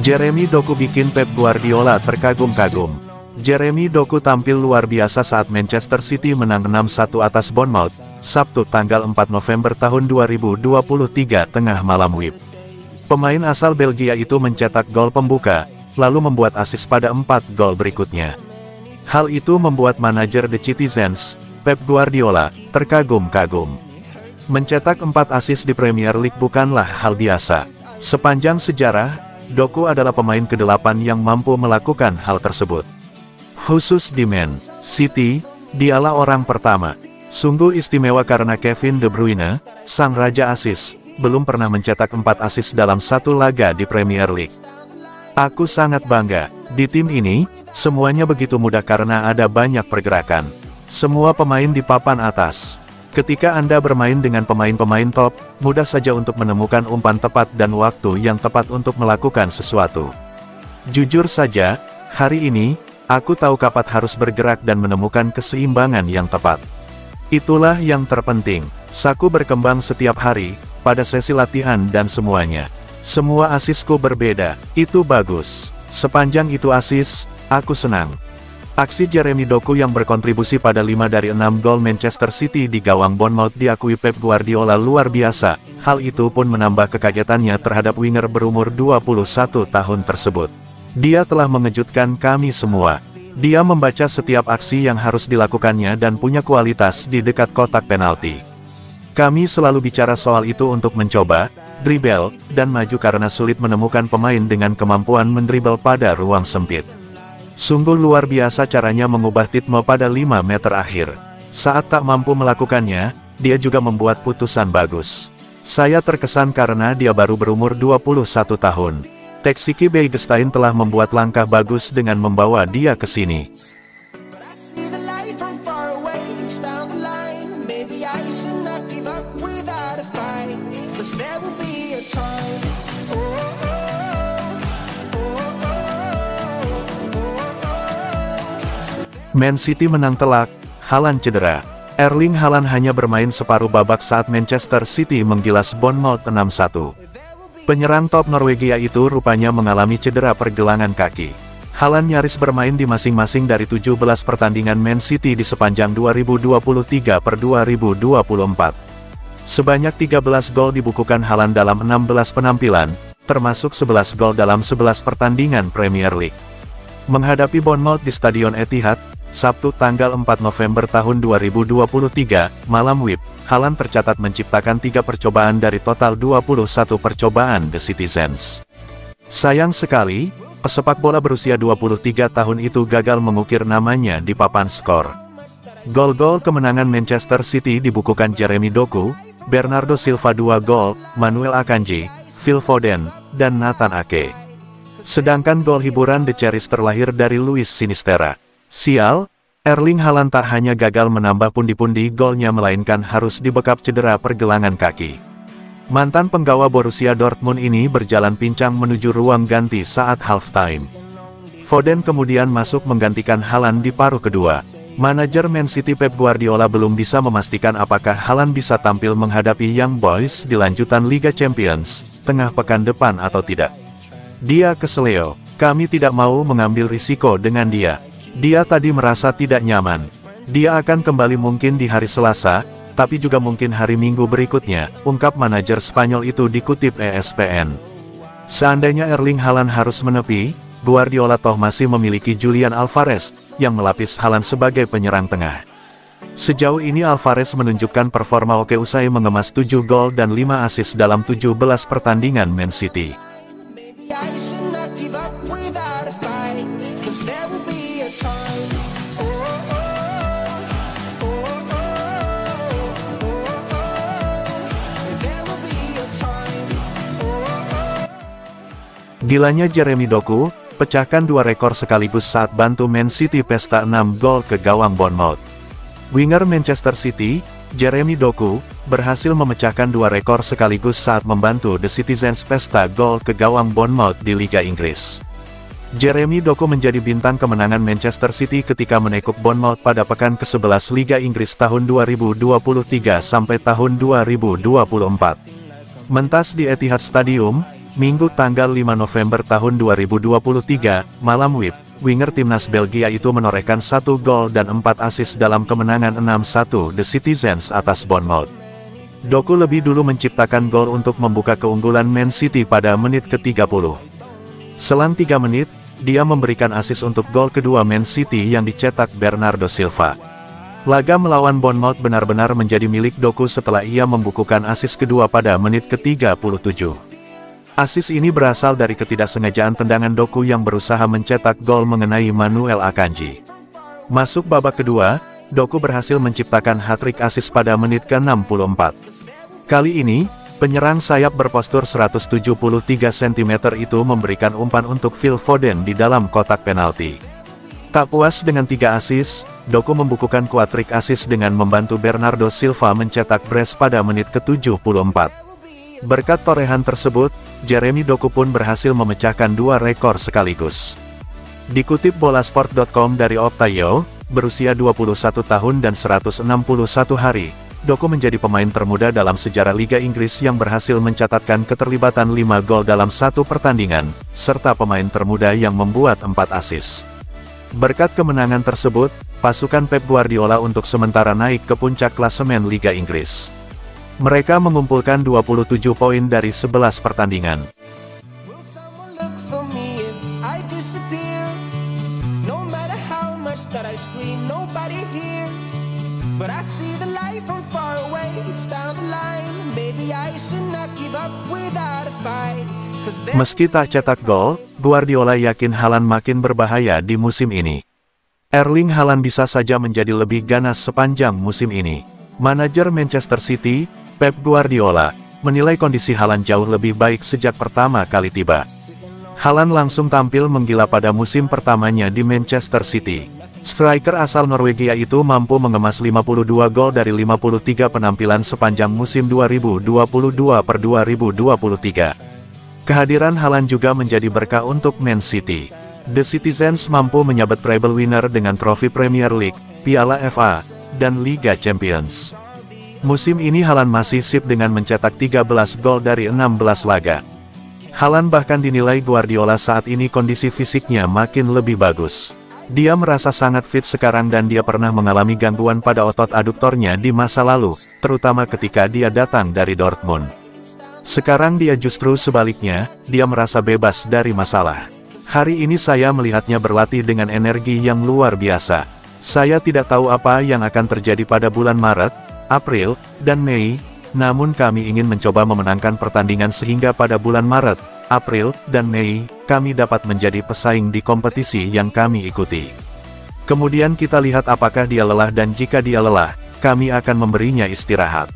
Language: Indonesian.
Jeremy Doku bikin Pep Guardiola terkagum-kagum. Jeremy Doku tampil luar biasa saat Manchester City menang 6-1 atas Bournemouth, Sabtu tanggal 4 November tahun 2023 tengah malam WIB. Pemain asal Belgia itu mencetak gol pembuka, lalu membuat assist pada 4 gol berikutnya. Hal itu membuat manajer The Citizens, Pep Guardiola, terkagum-kagum. Mencetak 4 assist di Premier League bukanlah hal biasa. Sepanjang sejarah, Doku adalah pemain ke-8 yang mampu melakukan hal tersebut. Khusus di Man City, dialah orang pertama. Sungguh istimewa karena Kevin De Bruyne, sang raja assist, belum pernah mencetak 4 assist dalam satu laga di Premier League. Aku sangat bangga. Di tim ini, semuanya begitu mudah karena ada banyak pergerakan. Semua pemain di papan atas. Ketika Anda bermain dengan pemain-pemain top, mudah saja untuk menemukan umpan tepat dan waktu yang tepat untuk melakukan sesuatu. Jujur saja, hari ini, aku tahu kapan harus bergerak dan menemukan keseimbangan yang tepat. Itulah yang terpenting. Saku berkembang setiap hari, pada sesi latihan dan semuanya. Semua asisku berbeda, itu bagus. Sepanjang itu asis, aku senang. Aksi Jeremy Doku yang berkontribusi pada 5 dari 6 gol Manchester City di gawang Bournemouth diakui Pep Guardiola luar biasa. Hal itu pun menambah kekagetannya terhadap winger berumur 21 tahun tersebut. Dia telah mengejutkan kami semua. Dia membaca setiap aksi yang harus dilakukannya dan punya kualitas di dekat kotak penalti. Kami selalu bicara soal itu untuk mencoba, dribble, dan maju karena sulit menemukan pemain dengan kemampuan mendribble pada ruang sempit. Sungguh luar biasa caranya mengubah ritme pada 5 meter akhir. Saat tak mampu melakukannya, dia juga membuat putusan bagus. Saya terkesan karena dia baru berumur 21 tahun. Taxiki Begiristain telah membuat langkah bagus dengan membawa dia ke sini. Man City menang telak, Haaland cedera. Erling Haaland hanya bermain separuh babak saat Manchester City menggilas Bournemouth 6-1. Penyerang top Norwegia itu rupanya mengalami cedera pergelangan kaki. Haaland nyaris bermain di masing-masing dari 17 pertandingan Man City di sepanjang 2023 per 2024. Sebanyak 13 gol dibukukan Haaland dalam 16 penampilan, termasuk 11 gol dalam 11 pertandingan Premier League. Menghadapi Bournemouth di Stadion Etihad, Sabtu tanggal 4 November tahun 2023, malam WIB, Haaland tercatat menciptakan 3 percobaan dari total 21 percobaan The Citizens. Sayang sekali, pesepak bola berusia 23 tahun itu gagal mengukir namanya di papan skor. Gol-gol kemenangan Manchester City dibukukan Jeremy Doku, Bernardo Silva 2 gol, Manuel Akanji, Phil Foden, dan Nathan Ake. Sedangkan gol hiburan The Cherries terlahir dari Luis Sinisterra. Sial, Erling Haaland tak hanya gagal menambah pundi-pundi golnya melainkan harus dibekap cedera pergelangan kaki. Mantan penggawa Borussia Dortmund ini berjalan pincang menuju ruang ganti saat halftime. Foden kemudian masuk menggantikan Haaland di paruh kedua. Manajer Man City Pep Guardiola belum bisa memastikan apakah Haaland bisa tampil menghadapi Young Boys di lanjutan Liga Champions tengah pekan depan atau tidak. Dia keseleo, kami tidak mau mengambil risiko dengan dia. Dia tadi merasa tidak nyaman. Dia akan kembali mungkin di hari Selasa, tapi juga mungkin hari Minggu berikutnya, ungkap manajer Spanyol itu dikutip ESPN. Seandainya Erling Haaland harus menepi, Guardiola toh masih memiliki Julian Alvarez, yang melapis Haaland sebagai penyerang tengah. Sejauh ini Alvarez menunjukkan performa oke usai mengemas 7 gol dan 5 assist dalam 17 pertandingan Man City. Gilanya Jeremy Doku, pecahkan 2 rekor sekaligus saat bantu Man City pesta 6 gol ke gawang Bournemouth. Winger Manchester City, Jeremy Doku, berhasil memecahkan 2 rekor sekaligus saat membantu The Citizens pesta gol ke gawang Bournemouth di Liga Inggris. Jeremy Doku menjadi bintang kemenangan Manchester City ketika menekuk Bournemouth pada pekan ke-11 Liga Inggris tahun 2023 sampai tahun 2024. Mentas di Etihad Stadium, Minggu tanggal 5 November tahun 2023, malam WIB, winger timnas Belgia itu menorehkan 1 gol dan 4 assist dalam kemenangan 6-1 The Citizens atas Bournemouth. Doku lebih dulu menciptakan gol untuk membuka keunggulan Man City pada menit ke-30. Selang 3 menit, dia memberikan assist untuk gol kedua Man City yang dicetak Bernardo Silva. Laga melawan Bournemouth benar-benar menjadi milik Doku setelah ia membukukan assist kedua pada menit ke-37. Assist ini berasal dari ketidaksengajaan tendangan Doku yang berusaha mencetak gol mengenai Manuel Akanji. Masuk babak kedua, Doku berhasil menciptakan hat-trick assist pada menit ke-64. Kali ini, penyerang sayap berpostur 173 cm itu memberikan umpan untuk Phil Foden di dalam kotak penalti. Tak puas dengan 3 assist, Doku membukukan quadrick assist dengan membantu Bernardo Silva mencetak brace pada menit ke-74. Berkat torehan tersebut, Jeremy Doku pun berhasil memecahkan 2 rekor sekaligus. Dikutip bolasport.com dari Optayo, berusia 21 tahun dan 161 hari, Doku menjadi pemain termuda dalam sejarah Liga Inggris yang berhasil mencatatkan keterlibatan 5 gol dalam 1 pertandingan, serta pemain termuda yang membuat 4 assist. Berkat kemenangan tersebut, pasukan Pep Guardiola untuk sementara naik ke puncak klasemen Liga Inggris. Mereka mengumpulkan 27 poin dari 11 pertandingan. Meski tak cetak gol, Guardiola yakin Haaland makin berbahaya di musim ini. Erling Haaland bisa saja menjadi lebih ganas sepanjang musim ini. Manajer Manchester City, Pep Guardiola, menilai kondisi Haaland jauh lebih baik sejak pertama kali tiba. Haaland langsung tampil menggila pada musim pertamanya di Manchester City. Striker asal Norwegia itu mampu mengemas 52 gol dari 53 penampilan sepanjang musim 2022-2023. Kehadiran Haaland juga menjadi berkah untuk Man City. The Citizens mampu menyabet treble winner dengan trofi Premier League, Piala FA, dan Liga Champions. Musim ini Haaland masih sip dengan mencetak 13 gol dari 16 laga. Haaland bahkan dinilai Guardiola saat ini kondisi fisiknya makin lebih bagus. Dia merasa sangat fit sekarang dan dia pernah mengalami gangguan pada otot aduktornya di masa lalu, terutama ketika dia datang dari Dortmund. Sekarang dia justru sebaliknya, dia merasa bebas dari masalah. Hari ini saya melihatnya berlatih dengan energi yang luar biasa. Saya tidak tahu apa yang akan terjadi pada bulan Maret, April, dan Mei, namun kami ingin mencoba memenangkan pertandingan sehingga pada bulan Maret, April, dan Mei, kami dapat menjadi pesaing di kompetisi yang kami ikuti. Kemudian kita lihat apakah dia lelah dan jika dia lelah, kami akan memberinya istirahat.